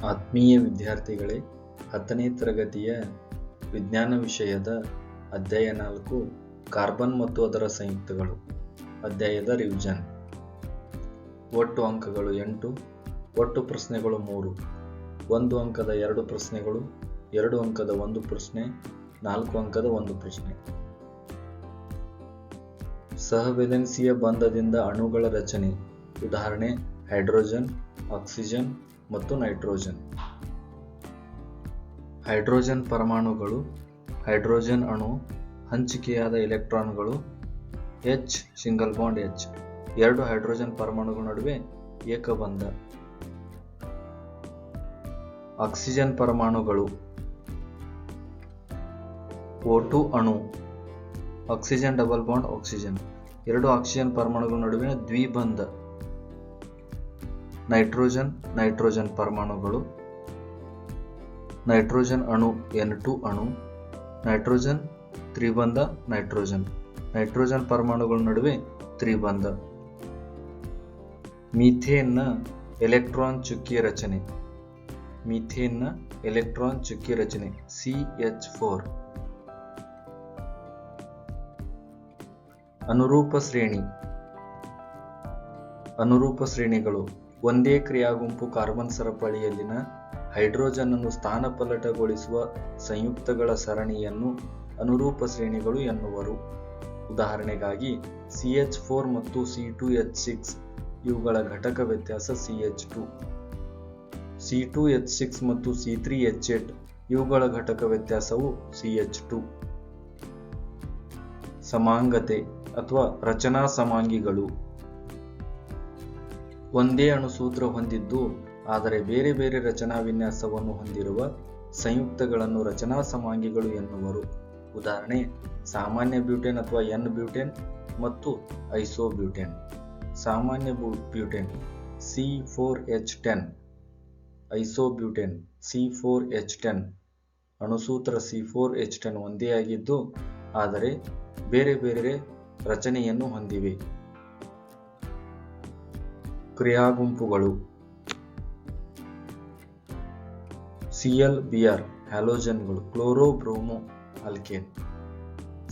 ಆತ್ಮೀಯ ವಿದ್ಯಾರ್ಥಿಗಳೇ, 10ನೇ ತರಗತಿಯ ವಿಜ್ಞಾನ ವಿಷಯದ ಅಧ್ಯಾಯ 4 ಕಾರ್ಬನ್ ಮತ್ತು ಅದರ ಸಂಯುಕ್ತಗಳು ಅಧ್ಯಾಯದ ರಿವಿಷನ್. ಒಟ್ಟು ಅಂಕಗಳು 8, ಒಟ್ಟು ಪ್ರಶ್ನೆಗಳು 3, 1 ಅಂಕದ 2 ಪ್ರಶ್ನೆಗಳು, 2 ಅಂಕದ 1 ಪ್ರಶ್ನೆ, 4 ಅಂಕದ 1 ಪ್ರಶ್ನೆ. ಸಹವೇದನಶೀಯ ಬಂಧದಿಂದ ಅಣುಗಳ ರಚನೆ. ಉದಾಹರಣೆ: ಹೈಡ್ರೋಜನ್, ಆಕ್ಸಿಜನ್ ಮತ್ತು ನೈಟ್ರೋಜನ್. ಹೈಡ್ರೋಜನ್ ಪರಮಾಣುಗಳು, ಹೈಡ್ರೋಜನ್ ಅಣು, ಹಂಚಿಕೆಯಾದ ಎಲೆಕ್ಟ್ರಾನ್ಗಳು, H single bond H, 2 hydrogen ಪರಮಾಣುಗಳ ನಡುವೆ ಏಕಬಂಧ. ಆಕ್ಸಿಜನ್ ಪರಮಾಣುಗಳು, O2 ಅಣು, oxygen double bond oxygen, 2 oxygen ಪರಮಾಣುಗಳ ನಡುವಿನ ದ್ವಿಬಂಧ. ನೈಟ್ರೋಜನ್ ಪರಮಾಣುಗಳು, ನೈಟ್ರೋಜನ್ ಅಣು N2 ಅಣು, ನೈಟ್ರೋಜನ್ ತ್ರಿಬಂಧ ನೈಟ್ರೋಜನ್ ಪರಮಾಣುಗಳ ನಡುವೆ ತ್ರಿಬಂಧ. ಮೀಥೇನ್ನ ಎಲೆಕ್ಟ್ರಾನ್ ಚುಕ್ಕಿ ರಚನೆ. CH4. ಅನುರೂಪ ಶ್ರೇಣಿಗಳು. ಒಂದೇ ಕ್ರಿಯಾಗುಂಪು ಕಾರ್ಬನ್ ಸರಪಳಿಯಲ್ಲಿನ ಹೈಡ್ರೋಜನ್ ಅನ್ನು ಸ್ಥಾನಪಲ್ಲಟಗೊಳಿಸುವ ಸಂಯುಕ್ತಗಳ ಸರಣಿಯನ್ನು ಅನುರೂಪ ಶ್ರೇಣಿಗಳು ಎನ್ನುವರು. ಉದಾಹರಣೆಗಾಗಿ CH4 ಮತ್ತು C2H6 ಇವುಗಳ ಘಟಕ ವ್ಯತ್ಯಾಸ CH2. C2H6 ಮತ್ತು C3H8 ಇವುಗಳ ಘಟಕ ವ್ಯತ್ಯಾಸವು CH2. ಸಮಾಂಗತೆ ಅಥವಾ ರಚನಾ ಸಮಾಂಗಿಗಳು. ಒಂದೇ ಅಣುಸೂತ್ರ ಹೊಂದಿದ್ದು ಆದರೆ ಬೇರೆ ಬೇರೆ ರಚನಾ ವಿನ್ಯಾಸವನ್ನು ಹೊಂದಿರುವ ಸಂಯುಕ್ತಗಳನ್ನು ರಚನಾ ಸಮಾಂಗಿಗಳು ಎನ್ನುವರು. ಉದಾಹರಣೆ: ಸಾಮಾನ್ಯ ಬ್ಯೂಟೇನ್ ಅಥವಾ N-ಬ್ಯೂಟೇನ್ ಮತ್ತು ಐಸೋಬ್ಯೂಟೇನ್. ಸಾಮಾನ್ಯ ಬ್ಯೂಟೇನ್ C4H10, ಐಸೋಬ್ಯೂಟೇನ್ C4H10. ಅಣುಸೂತ್ರ C4H10 ಒಂದೇ ಆಗಿದ್ದು ಆದರೆ ಬೇರೆ ಬೇರೆ ರಚನೆಯನ್ನು ಹೊಂದಿವೆ. ಕ್ರಿಯಾಗುಂಪುಗಳು. Cl-Br ಹ್ಯಾಲೋಜನ್ಗಳು, chloro bromo alkane.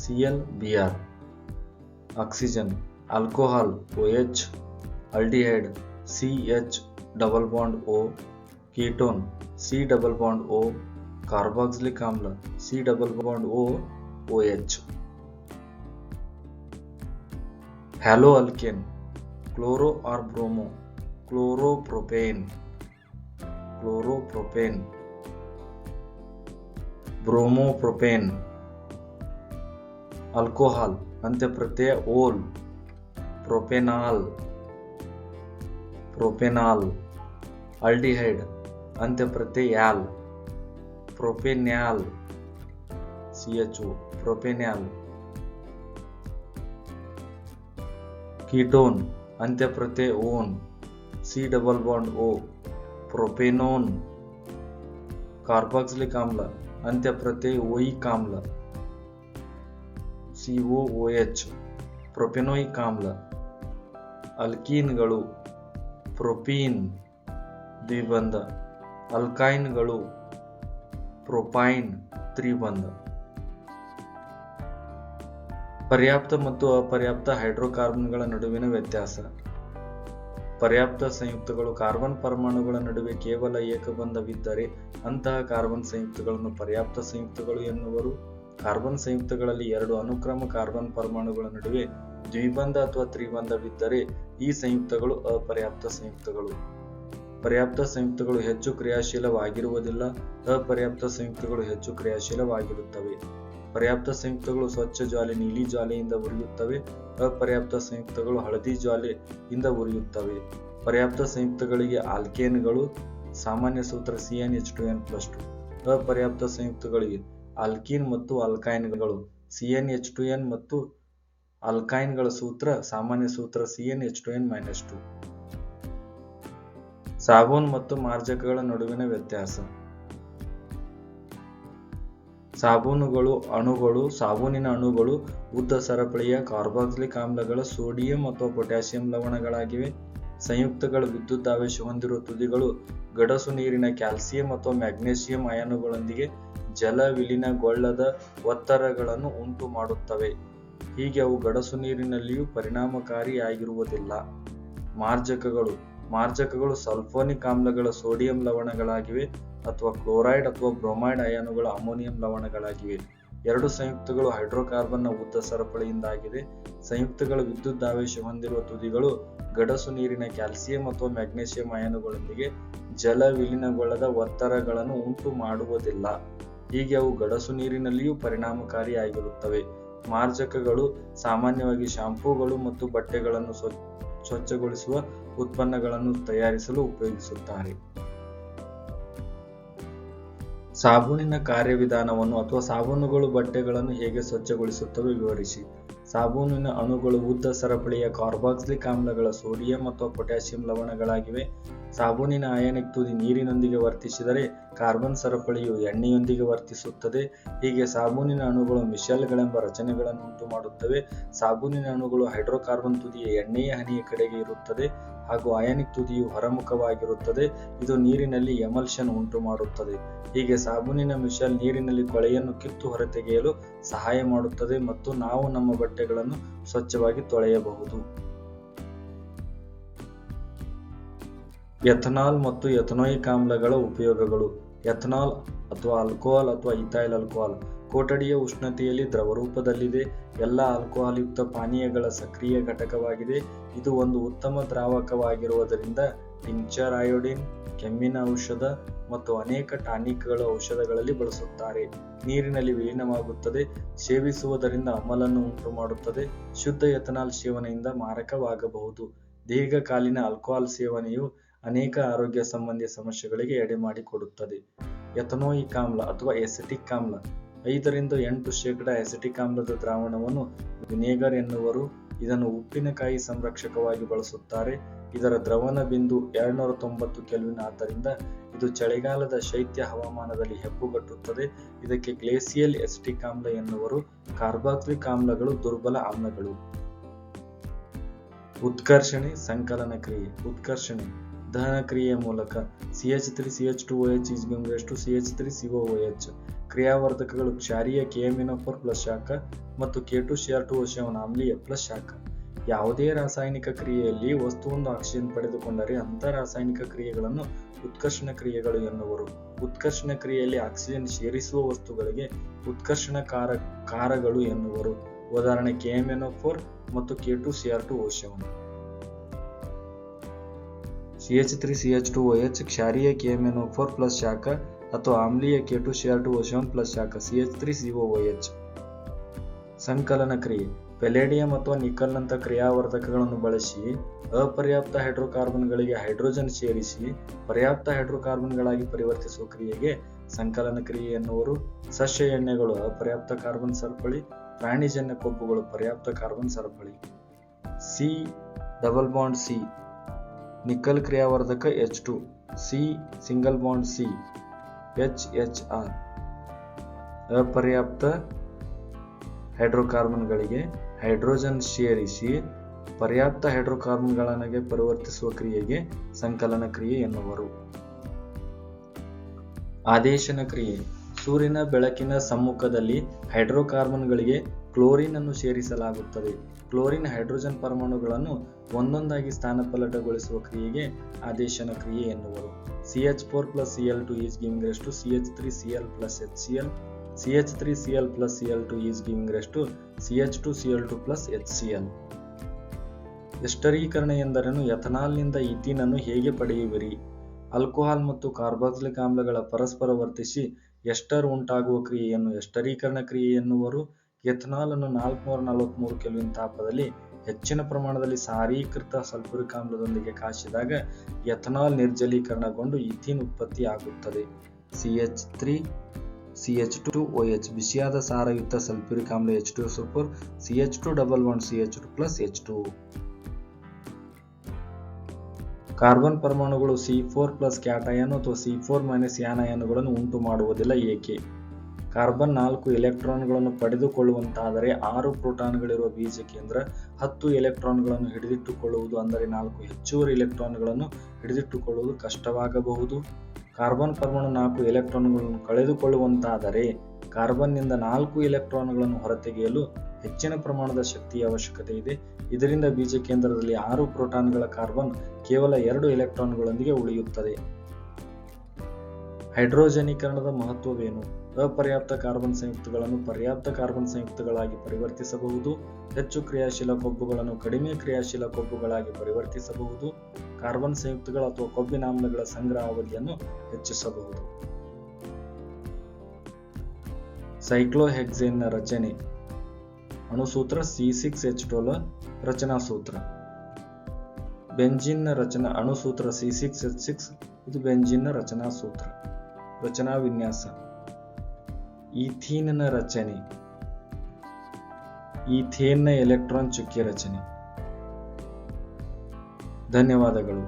Cl-Br. Oxygen, alcohol OH, aldehyde CH double bond O, ketone C double bond O, carboxylic ಆಮ್ಲ C double bond O OH. Halo alkane, chloro or bromo, chloropropane, bromopropane. Alcohol ಅಂತ್ಯಪ್ರತ್ಯಯ ol, propanol. Aldehyde ಅಂತ್ಯಪ್ರತ್ಯಯ al, propanal, CHO, propanal. Ketone ಅಂತ್ಯಪ್ರತ್ಯಯ one, C double bond O, propanone. Carboxylic ಆಮ್ಲ ಅಂತ್ಯಪ್ರತ್ಯಯ ಓಯಿಕ್ ಆಮ್ಲ, COOH, ಪ್ರೊಪೆನೋಯಿಕ್ ಆಮ್ಲ. ಅಲ್ಕೀನ್ಗಳು, ಪ್ರೊಪೀನ್ ದ್ವಿಬಂಧ, ಅಲ್ಕೈನ್ಗಳು, ಪ್ರೊಪೈನ್ ತ್ರಿಬಂಧ. ಪರ್ಯಾಪ್ತ ಮತ್ತು ಅಪರ್ಯಾಪ್ತ ಹೈಡ್ರೋಕಾರ್ಬನ್ಗಳ ನಡುವಿನ ವ್ಯತ್ಯಾಸ. ಪರ್ಯಾಪ್ತ ಸಂಯುಕ್ತಗಳು ಕಾರ್ಬನ್ ಪರಮಾಣುಗಳ ನಡುವೆ ಕೇವಲ ಏಕಬಂಧವಿದ್ದರೆ ಅಂತಹ ಕಾರ್ಬನ್ ಸಂಯುಕ್ತಗಳನ್ನು ಪರ್ಯಾಪ್ತ ಸಂಯುಕ್ತಗಳು ಎನ್ನುವರು. ಕಾರ್ಬನ್ ಸಂಯುಕ್ತಗಳಲ್ಲಿ 2 ಅನುಕ್ರಮ ಕಾರ್ಬನ್ ಪರಮಾಣುಗಳ ನಡುವೆ ದ್ವಿಬಂಧ ಅಥವಾ ತ್ರಿಬಂಧವಿದ್ದರೆ ಈ ಸಂಯುಕ್ತಗಳು ಅಪರ್ಯಾಪ್ತ ಸಂಯುಕ್ತಗಳು. ಪರ್ಯಾಪ್ತ ಸಂಯುಕ್ತಗಳು ಹೆಚ್ಚು ಕ್ರಿಯಾಶೀಲವಾಗಿರುವುದಿಲ್ಲ, ಅಪರ್ಯಾಪ್ತ ಸಂಯುಕ್ತಗಳು ಹೆಚ್ಚು ಕ್ರಿಯಾಶೀಲವಾಗಿರುತ್ತವೆ. ಪರ್ಯಾಪ್ತ ಸಂಯುಕ್ತಗಳು ಸ್ವಚ್ಛ ಜ್ವಾಲೆ ನೀಲಿ ಜ್ವಾಲೆಯಿಂದ ಉರಿಯುತ್ತವೆ, ಅಪರ್ಯಾಪ್ತ ಸಂಯುಕ್ತಗಳು ಹಳದಿ ಜ್ವಾಲೆಯಿಂದ ಉರಿಯುತ್ತವೆ. ಪರ್ಯಾಪ್ತ ಸಂಯುಕ್ತಗಳಿಗೆ ಆಲ್ಕೇನ್ಗಳು ಸಾಮಾನ್ಯ ಸೂತ್ರ CnH2n+2. ಅಪರ್ಯಾಪ್ತ ಸಂಯುಕ್ತಗಳಿಗೆ ಆಲ್ಕೀನ್ ಮತ್ತು ಆಲ್ಕೈನ್ಗಳು CnH2n ಮತ್ತು ಆಲ್ಕೈನ್ಗಳ ಸೂತ್ರ ಸಾಮಾನ್ಯ ಸೂತ್ರ CnH2n-2. ಸಾಬೂನು ಮತ್ತು ಮಾರ್ಜಕಗಳ ನಡುವಿನ ವ್ಯತ್ಯಾಸ. ಸಾಬೂನಿನ ಅಣುಗಳು ಉದ್ದ ಸರಪಳಿಯ ಕಾರ್ಬಾಕ್ಸಿಲಿಕ್ ಆಮ್ಲಗಳ ಸೋಡಿಯಂ ಅಥವಾ ಪೊಟ್ಯಾಸಿಯಂ ಲವಣಗಳಾಗಿವೆ. ಸಂಯುಕ್ತಗಳು ವಿದ್ಯುದಾವೇಶ ಹೊಂದಿರುವ ತುದಿಗಳು ಗಡಸು ನೀರಿನ ಕ್ಯಾಲ್ಸಿಯಂ ಅಥವಾ ಮ್ಯಾಗ್ನೆಸಿಯಂ ಅಯಾನುಗಳೊಂದಿಗೆ ಜಲ ವಿಲೀನಗೊಳ್ಳದ ಒತ್ತಡಗಳನ್ನು ಉಂಟು ಮಾಡುತ್ತವೆ. ಹೀಗೆ ಅವು ಗಡಸು ನೀರಿನಲ್ಲಿಯೂ ಪರಿಣಾಮಕಾರಿಯಾಗಿರುವುದಿಲ್ಲ. ಮಾರ್ಜಕಗಳು ಸಲ್ಫೋನಿಕ್ ಆಮ್ಲಗಳ ಸೋಡಿಯಂ ಲವಣಗಳಾಗಿವೆ ಅಥವಾ ಕ್ಲೋರೈಡ್ ಅಥವಾ ಬ್ರೋಮೈಡ್ ಅಯಾನುಗಳ ಅಮೋನಿಯಂ ಲವಣಗಳಾಗಿವೆ. ಎರಡು ಸಂಯುಕ್ತಗಳು ಹೈಡ್ರೋಕಾರ್ಬನ್ನ ಉದ್ದ ಸರಪಳಿಯಿಂದಾಗಿದೆ. ಸಂಯುಕ್ತಗಳ ವಿದ್ಯುದಾವೇಶ ಹೊಂದಿರುವ ತುದಿಗಳು ಗಡಸು ನೀರಿನ ಕ್ಯಾಲ್ಸಿಯಂ ಅಥವಾ ಮ್ಯಾಗ್ನೆಸಿಯಂ ಅಯಾನುಗಳೊಂದಿಗೆ ಜಲ ವಿಲೀನಗೊಳ್ಳದ ಒತ್ತಡಗಳನ್ನು ಉಂಟು ಮಾಡುವುದಿಲ್ಲ. ಹೀಗೆ ಅವು ಗಡಸು ನೀರಿನಲ್ಲಿಯೂ ಪರಿಣಾಮಕಾರಿಯಾಗಿರುತ್ತವೆ. ಮಾರ್ಜಕಗಳು ಸಾಮಾನ್ಯವಾಗಿ ಶಾಂಪೂಗಳು ಮತ್ತು ಬಟ್ಟೆಗಳನ್ನು ಸ್ವಚ್ಛಗೊಳಿಸುವ ಉತ್ಪನ್ನಗಳನ್ನು ತಯಾರಿಸಲು ಉಪಯೋಗಿಸುತ್ತಾರೆ. ಸಾಬೂನಿನ ಕಾರ್ಯವಿಧಾನವನ್ನು ಅಥವಾ ಸಾಬೂನುಗಳು ಬಟ್ಟೆಗಳನ್ನು ಹೇಗೆ ಸ್ವಚ್ಛಗೊಳಿಸುತ್ತವೆ ವಿವರಿಸಿ. ಸಾಬೂನಿನ ಅಣುಗಳು ಉದ್ದ ಸರಪಳಿಯ ಕಾರ್ಬಾಕ್ಸಿಲಿಕ್ ಆಮ್ಲಗಳ ಸೋಡಿಯಂ ಅಥವಾ ಪೊಟ್ಯಾಸಿಯಂ ಲವಣಗಳಾಗಿವೆ. ಸಾಬೂನಿನ ಅಯಾನಿಕ್ ತುದಿ ನೀರಿನೊಂದಿಗೆ ವರ್ತಿಸಿದರೆ ಕಾರ್ಬನ್ ಸರಪಳಿಯು ಎಣ್ಣೆಯೊಂದಿಗೆ ವರ್ತಿಸುತ್ತದೆ. ಹೀಗೆ ಸಾಬೂನಿನ ಅಣುಗಳು ಮಿಶೆಲ್ಗಳೆಂಬ ರಚನೆಗಳನ್ನು ಉಂಟು ಮಾಡುತ್ತವೆ. ಸಾಬೂನಿನ ಅಣುಗಳು ಹೈಡ್ರೋಕಾರ್ಬನ್ ತುದಿಯ ಎಣ್ಣೆಯ ಹನಿಯ ಕಡೆಗೆ ಇರುತ್ತದೆ ಹಾಗೂ ಅಯಾನಿಕ್ ತುದಿಯು ಹೊರಮುಖವಾಗಿರುತ್ತದೆ. ಇದು ನೀರಿನಲ್ಲಿ ಎಮಲ್ಷನ್ ಉಂಟು ಮಾಡುತ್ತದೆ. ಹೀಗೆ ಸಾಬೂನಿನ ಮಿಶೆಲ್ ನೀರಿನಲ್ಲಿ ಕೊಳೆಯನ್ನು ಕಿತ್ತು ಹೊರತೆಗೆಯಲು ಸಹಾಯ ಮಾಡುತ್ತದೆ ಮತ್ತು ನಾವು ನಮ್ಮ ಬಟ್ಟೆಗಳನ್ನು ಸ್ವಚ್ಛವಾಗಿ ತೊಳೆಯಬಹುದು. ಎಥನಾಲ್ ಮತ್ತು ಎಥನೋಯಿಕ್ ಆಮ್ಲಗಳ ಉಪಯೋಗಗಳು. ಎಥನಾಲ್ ಅಥವಾ ಆಲ್ಕೋಹಾಲ್ ಅಥವಾ ಇಥೈಲ್ ಆಲ್ಕೋಹಾಲ್ ಕೊಠಡಿಯ ಉಷ್ಣತೆಯಲ್ಲಿ ದ್ರವರೂಪದಲ್ಲಿದೆ. ಎಲ್ಲ ಆಲ್ಕೋಹಾಲ್ ಯುಕ್ತ ಪಾನೀಯಗಳ ಸಕ್ರಿಯ ಘಟಕವಾಗಿದೆ. ಇದು ಒಂದು ಉತ್ತಮ ದ್ರಾವಕವಾಗಿರುವುದರಿಂದ ಟಿಂಕ್ಚರ್, ಅಯೋಡಿನ್, ಕೆಮ್ಮಿನ ಔಷಧ ಮತ್ತು ಅನೇಕ ಟಾನಿಕ್ಗಳು ಔಷಧಗಳಲ್ಲಿ ಬಳಸುತ್ತಾರೆ. ನೀರಿನಲ್ಲಿ ವಿಲೀನವಾಗುತ್ತದೆ. ಸೇವಿಸುವುದರಿಂದ ಅಮಲನ್ನು ಉಂಟು ಮಾಡುತ್ತದೆ. ಶುದ್ಧ ಎಥನಾಲ್ ಸೇವನೆಯಿಂದ ಮಾರಕವಾಗಬಹುದು. ದೀರ್ಘಕಾಲೀನ ಆಲ್ಕೋಹಾಲ್ ಸೇವನೆಯು ಅನೇಕ ಆರೋಗ್ಯ ಸಂಬಂಧಿ ಸಮಸ್ಯೆಗಳಿಗೆ ಎಡೆಮಾಡಿಕೊಡುತ್ತದೆ. ಎಥನೋಯಿಕ್ ಆಮ್ಲ ಅಥವಾ ಎಸಿಟಿಕ್ ಆಮ್ಲ 5-8% ಎಸಿಟಿಕ್ ಆಮ್ಲದ ದ್ರಾವಣವನ್ನು ವಿನೆಗರ್ ಎನ್ನುವರು. ಇದನ್ನು ಉಪ್ಪಿನಕಾಯಿ ಸಂರಕ್ಷಕವಾಗಿ ಬಳಸುತ್ತಾರೆ. ಇದರ ದ್ರವಣ ಬಿಂದು 290 ಕೆಲ್ವಿನ್ ಆದ್ದರಿಂದ ಇದು ಚಳಿಗಾಲದ ಶೈತ್ಯ ಹವಾಮಾನದಲ್ಲಿ ಹೆಪ್ಪುಗಟ್ಟುತ್ತದೆ. ಇದಕ್ಕೆ ಗ್ಲೇಸಿಯಲ್ ಎಸಿಟಿಕ್ ಆಮ್ಲ ಎನ್ನುವರು. ಕಾರ್ಬಾಕ್ಸಿಲಿಕ್ ಆಮ್ಲಗಳು ದುರ್ಬಲ ಆಮ್ಲಗಳು. ಉತ್ಕರ್ಷಣೆ, ಸಂಕಲನ ಕ್ರಿಯೆ. ಉತ್ಕರ್ಷಣೆ ದಹನ ಕ್ರಿಯೆಯ ಮೂಲಕ CH3CH2OH = CH3COOH. ಕ್ರಿಯಾವರ್ಧಕಗಳು ಕ್ಷಾರೀಯ KMnO4 ಪ್ಲಸ್ ಶಾಖ ಮತ್ತು K2Cr2O7 ಆಮ್ಲೀಯ ಪ್ಲಸ್ ಶಾಖ. ಯಾವುದೇ ರಾಸಾಯನಿಕ ಕ್ರಿಯೆಯಲ್ಲಿ ವಸ್ತುವೊಂದು ಆಕ್ಸಿಜನ್ ಪಡೆದುಕೊಂಡರೆ ಅಂಥ ರಾಸಾಯನಿಕ ಕ್ರಿಯೆಗಳನ್ನು ಉತ್ಕರ್ಷಣ ಕ್ರಿಯೆಗಳು ಎನ್ನುವರು. ಉತ್ಕರ್ಷಣ ಕ್ರಿಯೆಯಲ್ಲಿ ಆಕ್ಸಿಜನ್ ಸೇರಿಸುವ ವಸ್ತುಗಳಿಗೆ ಉತ್ಕರ್ಷಣ ಕಾರಗಳು ಎನ್ನುವರು. ಉದಾಹರಣೆ KMnO4 ಮತ್ತು K2Cr2O7. CH3CH2OH ಕ್ಷಾರೀಯ KMnO4 ಪ್ಲಸ್ ಶಾಖ ಅಥವಾ ಆಮ್ಲೀಯ K2Cr2O7 ಪ್ಲಸ್ ಶಾಖ CH3COOH. ಸಂಕಲನ ಕ್ರಿಯೆ ಪೆಲೇಡಿಯಂ ಅಥವಾ ನಿಕಲ್ನಂಥ ಕ್ರಿಯಾವರ್ಧಕಗಳನ್ನು ಬಳಸಿ ಅಪರ್ಯಾಪ್ತ ಹೈಡ್ರೋಕಾರ್ಬನ್ಗಳಿಗೆ ಹೈಡ್ರೋಜನ್ ಸೇರಿಸಿ ಪರ್ಯಾಪ್ತ ಹೈಡ್ರೋಕಾರ್ಬನ್ಗಳಾಗಿ ಪರಿವರ್ತಿಸುವ ಕ್ರಿಯೆಗೆ ಸಂಕಲನ ಕ್ರಿಯೆ ಎನ್ನುವರು. ಸಸ್ಯ ಎಣ್ಣೆಗಳು ಅಪರ್ಯಾಪ್ತ ಕಾರ್ಬನ್ ಸರಪಳಿ, ಪ್ರಾಣಿಜನ್ಯ ಕೊಬ್ಬುಗಳು ಪರ್ಯಾಪ್ತ ಕಾರ್ಬನ್ ಸರಪಳಿ. C double bond C nickel ಕ್ರಿಯಾವರ್ಧಕ H2, C single bond C HHR. ಅಪರ್ಯಾಪ್ತ ಹೈಡ್ರೋಕಾರ್ಬನ್ಗಳಿಗೆ ಹೈಡ್ರೋಜನ್ ಸೇರಿಸಿ ಪರ್ಯಾಪ್ತ ಹೈಡ್ರೋಕಾರ್ಬನ್ಗಳನ್ನಾಗಿ ಪರಿವರ್ತಿಸುವ ಕ್ರಿಯೆಗೆ ಸಂಕಲನ ಕ್ರಿಯೆ ಎನ್ನುವರು. ಆದೇಶನ ಕ್ರಿಯೆ ಸೂರ್ಯನ ಬೆಳಕಿನ ಸಮ್ಮುಖದಲ್ಲಿ ಹೈಡ್ರೋಕಾರ್ಬನ್ಗಳಿಗೆ ಕ್ಲೋರಿನ್ ಅನ್ನು ಸೇರಿಸಲಾಗುತ್ತದೆ. ಕ್ಲೋರಿನ್ ಹೈಡ್ರೋಜನ್ ಪರಮಾಣುಗಳನ್ನು ಒಂದೊಂದಾಗಿ ಸ್ಥಾನಪಲ್ಲಟಗೊಳಿಸುವ ಕ್ರಿಯೆಗೆ ಆದೇಶನ ಕ್ರಿಯೆ ಎನ್ನುವರು. CH4+Cl2 = CH3Cl+HCl. CH3Cl+Cl2 = CH2Cl2+HCl. ಎಸ್ಟರೀಕರಣ ಎಂದರೇನು? ಎಥನಾಲ್ನಿಂದ ಈಥೀನ್ ಅನ್ನು ಹೇಗೆ ಪಡೆಯುವಿರಿ? ಆಲ್ಕೋಹಾಲ್ ಮತ್ತು ಕಾರ್ಬಾಕ್ಸಿಲಿಕ್ ಆಮ್ಲಗಳ ಪರಸ್ಪರ ವರ್ತಿಸಿ ಎಸ್ಟರ್ ಉಂಟಾಗುವ ಕ್ರಿಯೆಯನ್ನು ಎಸ್ಟರೀಕರಣ ಕ್ರಿಯೆ ಎನ್ನುವರು. ಎಥನಾಲ್ ಅನ್ನು 443 ಕೆಲ್ವಿನ್ ತಾಪದಲ್ಲಿ ಹೆಚ್ಚಿನ ಪ್ರಮಾಣದಲ್ಲಿ ಸಾರೀಕೃತ ಸಲ್ಫ್ಯೂರಿಕ್ ಆಮ್ಲದೊಂದಿಗೆ ಕಾಯಿಸಿದಾಗ ಎಥನಾಲ್ ನಿರ್ಜಲೀಕರಣಗೊಂಡು ಈಥೀನ್ ಉತ್ಪತ್ತಿ ಆಗುತ್ತದೆ. CH3CH2OH ಬಿಸಿಯಾದ ಸಾರಯುಕ್ತ ಸಲ್ಫ್ಯೂರಿಕ್ ಆಮ್ಲ H2SO4 CH2 double bond CH2+H2O. Carbon ಪರಮಾಣುಗಳು C4+ ಕ್ಯಾಟಯಾನ್ ಅಥವಾ C4- ಯಾನ್ ಅಯಾನುಗಳನ್ನು ಉಂಟು ಮಾಡುವುದಿಲ್ಲ. ಏಕೆ? ಕಾರ್ಬನ್ 4 ಎಲೆಕ್ಟ್ರಾನ್ಗಳನ್ನು ಪಡೆದುಕೊಳ್ಳುವಂತಾದರೆ 6 ಪ್ರೋಟಾನ್ಗಳಿರುವ ಬೀಜ ಕೇಂದ್ರ 10 ಎಲೆಕ್ಟ್ರಾನ್ಗಳನ್ನು ಹಿಡಿದಿಟ್ಟುಕೊಳ್ಳುವುದು, ಅಂದರೆ 4 ಹೆಚ್ಚುವರಿ ಎಲೆಕ್ಟ್ರಾನ್ಗಳನ್ನು ಹಿಡಿದಿಟ್ಟುಕೊಳ್ಳುವುದು ಕಷ್ಟವಾಗಬಹುದು. ಕಾರ್ಬನ್ ಪರಮಾಣು 4 ಎಲೆಕ್ಟ್ರಾನ್ಗಳನ್ನು ಕಳೆದುಕೊಳ್ಳುವಂತಾದರೆ ಕಾರ್ಬನ್ನಿಂದ 4 ಎಲೆಕ್ಟ್ರಾನ್ಗಳನ್ನು ಹೊರತೆಗೆಯಲು ಹೆಚ್ಚಿನ ಪ್ರಮಾಣದ ಶಕ್ತಿಯ ಅವಶ್ಯಕತೆ ಇದೆ. ಇದರಿಂದ ಬೀಜ ಕೇಂದ್ರದಲ್ಲಿ 6 ಪ್ರೋಟಾನ್ಗಳ ಕಾರ್ಬನ್ ಕೇವಲ 2 ಎಲೆಕ್ಟ್ರಾನ್ಗಳೊಂದಿಗೆ ಉಳಿಯುತ್ತದೆ. ಹೈಡ್ರೋಜನೀಕರಣದ ಮಹತ್ವವೇನು? ಅಪರ್ಯಾಪ್ತ ಕಾರ್ಬನ್ ಸಂಯುಕ್ತಗಳನ್ನು ಪರ್ಯಾಪ್ತ ಕಾರ್ಬನ್ ಸಂಯುಕ್ತಗಳಾಗಿ ಪರಿವರ್ತಿಸಬಹುದು. ಹೆಚ್ಚು ಕ್ರಿಯಾಶೀಲ ಕೊಬ್ಬುಗಳನ್ನು ಕಡಿಮೆ ಕ್ರಿಯಾಶೀಲ ಕೊಬ್ಬುಗಳಾಗಿ ಪರಿವರ್ತಿಸಬಹುದು. ಕಾರ್ಬನ್ ಸಂಯುಕ್ತಗಳು ಅಥವಾ ಕೊಬ್ಬಿನಾಮ್ಲಗಳ ಸಂಗ್ರಹ ಅವಧಿಯನ್ನು ಹೆಚ್ಚಿಸಬಹುದು. ಸೈಕ್ಲೋಹೆಕ್ಸೇನ್ನ ರಚನೆ. ಅಣುಸೂತ್ರ C6H12 ರಚನಾ ಸೂತ್ರ. ಬೆಂಜಿನ್ನ ರಚನಾ ಅಣುಸೂತ್ರ C6H6. ಇದು ಬೆಂಜಿನ್ನ ರಚನಾ ಸೂತ್ರ. ರಚನಾ ವಿನ್ಯಾಸ. ಈಥೀನ್ನ ರಚನೆ. ಈಥೇನ್ನ ಎಲೆಕ್ಟ್ರಾನ್ ಚುಕ್ಕೆ ರಚನೆ. ಧನ್ಯವಾದಗಳು.